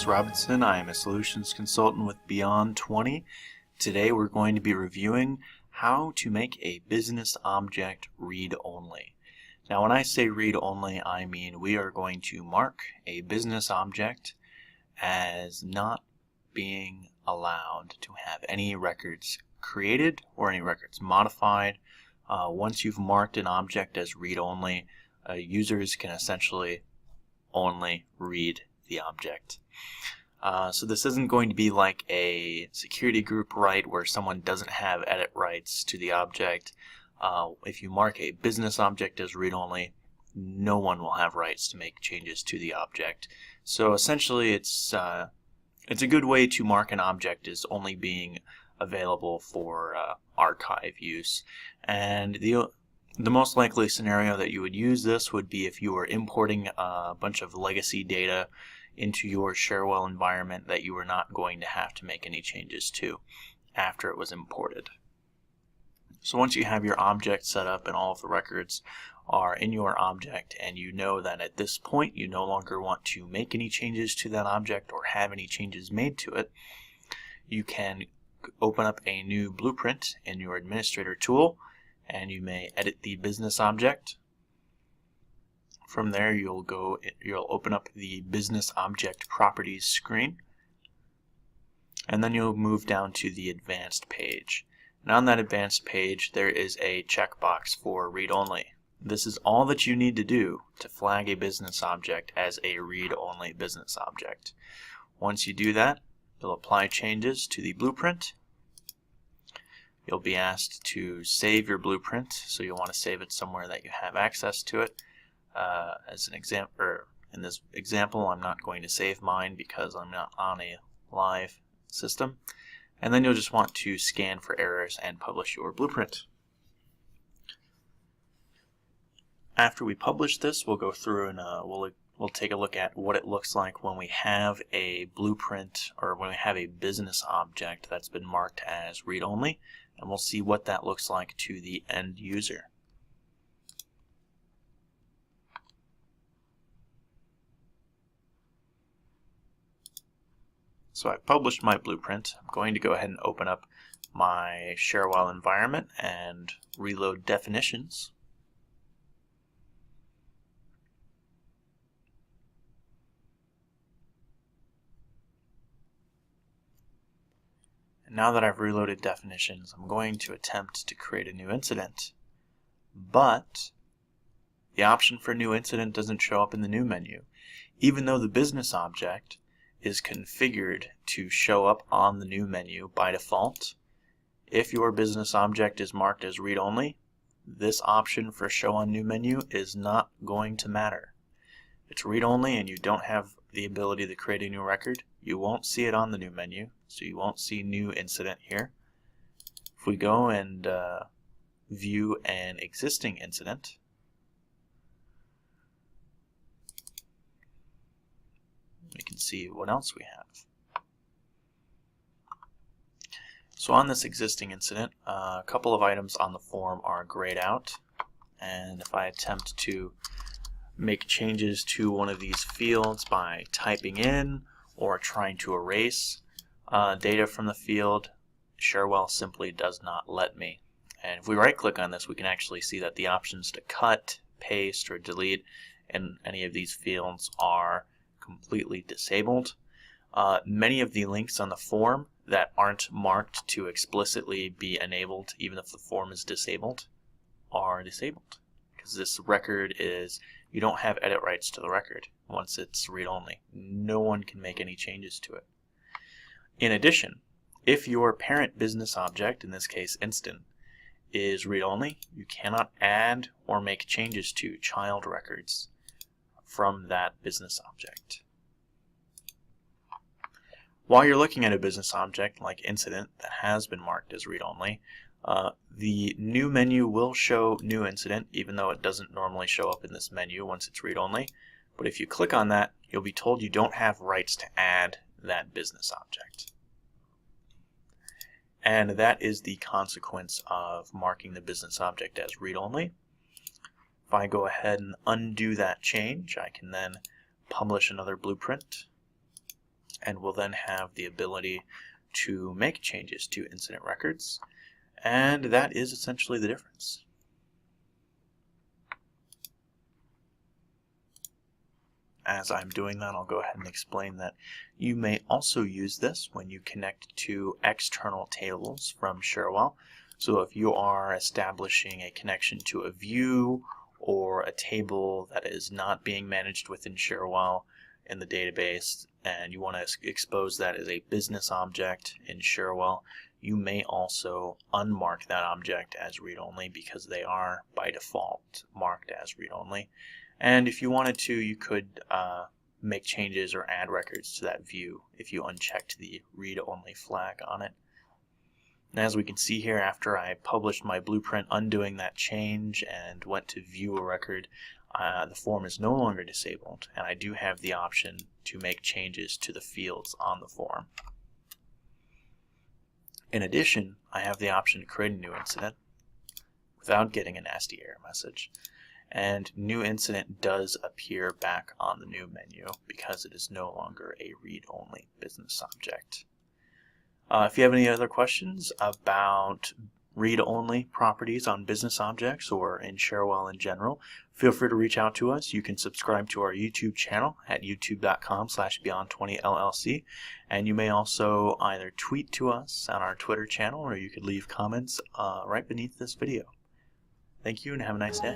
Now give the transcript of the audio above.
Robinson. I am a solutions consultant with Beyond 20. Today we're going to be reviewing how to make a business object read-only. Now when I say read-only, I mean we are going to mark a business object as not being allowed to have any records created or any records modified. Once you've marked an object as read-only, users can essentially only read the object. So this isn't going to be like a security group right where someone doesn't have edit rights to the object. If you mark a business object as read-only, no one will have rights to make changes to the object. So essentially it's a good way to mark an object as only being available for archive use. And the most likely scenario that you would use this would be if you were importing a bunch of legacy data into your Cherwell environment that you were not going to have to make any changes to after it was imported. So once you have your object set up and all of the records are in your object, and you know that at this point you no longer want to make any changes to that object or have any changes made to it, you can open up a new blueprint in your administrator tool, and you may edit the business object. From there you'll open up the business object properties screen, and then you'll move down to the advanced page. And on that advanced page there is a checkbox for read-only. This is all that you need to do to flag a business object as a read-only business object. Once you do that, you'll apply changes to the blueprint. You'll be asked to save your blueprint, so you'll want to save it somewhere that you have access to it. As an example, in this example, I'm not going to save mine because I'm not on a live system. And then you'll just want to scan for errors and publish your blueprint. After we publish this, we'll go through and we'll take a look at what it looks like when we have a blueprint or when we have a business object that's been marked as read-only, and we'll see what that looks like to the end user. So I've published my blueprint. I'm going to go ahead and open up my Cherwell environment and reload definitions. And now that I've reloaded definitions, I'm going to attempt to create a new incident. But the option for new incident doesn't show up in the new menu, even though the business object is configured to show up on the new menu by default. If your business object is marked as read-only, this option for show on new menu is not going to matter. If it's read-only and you don't have the ability to create a new record, you won't see it on the new menu, so you won't see new incident here. If we go and view an existing incident, we can see what else we have. So on this existing incident, a couple of items on the form are grayed out, and if I attempt to make changes to one of these fields by typing in or trying to erase data from the field, Cherwell simply does not let me. And if we right click on this, we can actually see that the options to cut, paste, or delete in any of these fields are completely disabled. Many of the links on the form that aren't marked to explicitly be enabled, even if the form is disabled, are disabled, because this record is, you don't have edit rights to the record once it's read-only. No one can make any changes to it. In addition, if your parent business object, in this case instant, is read-only, you cannot add or make changes to child records from that business object. While you're looking at a business object like incident that has been marked as read-only, The new menu will show new incident, even though it doesn't normally show up in this menu once it's read-only. But if you click on that, you'll be told you don't have rights to add that business object. And that is the consequence of marking the business object as read-only. If I go ahead and undo that change, I can then publish another blueprint, and we'll then have the ability to make changes to incident records. And that is essentially the difference. As I'm doing that, I'll go ahead and explain that you may also use this when you connect to external tables from Cherwell. So if you are establishing a connection to a view or a table that is not being managed within Cherwell in the database, and you want to expose that as a business object in Cherwell, you may also unmark that object as read-only because they are by default marked as read-only. And if you wanted to, you could make changes or add records to that view if you unchecked the read-only flag on it. And as we can see here, after I published my blueprint undoing that change and went to view a record, the form is no longer disabled, and I do have the option to make changes to the fields on the form. In addition, I have the option to create a new incident without getting a nasty error message. And new incident does appear back on the new menu because it is no longer a read-only business object. If you have any other questions about read-only properties on business objects or in Cherwell in general, feel free to reach out to us. You can subscribe to our YouTube channel at youtube.com/beyond20llc, and you may also either tweet to us on our Twitter channel, or you could leave comments right beneath this video. Thank you and have a nice day.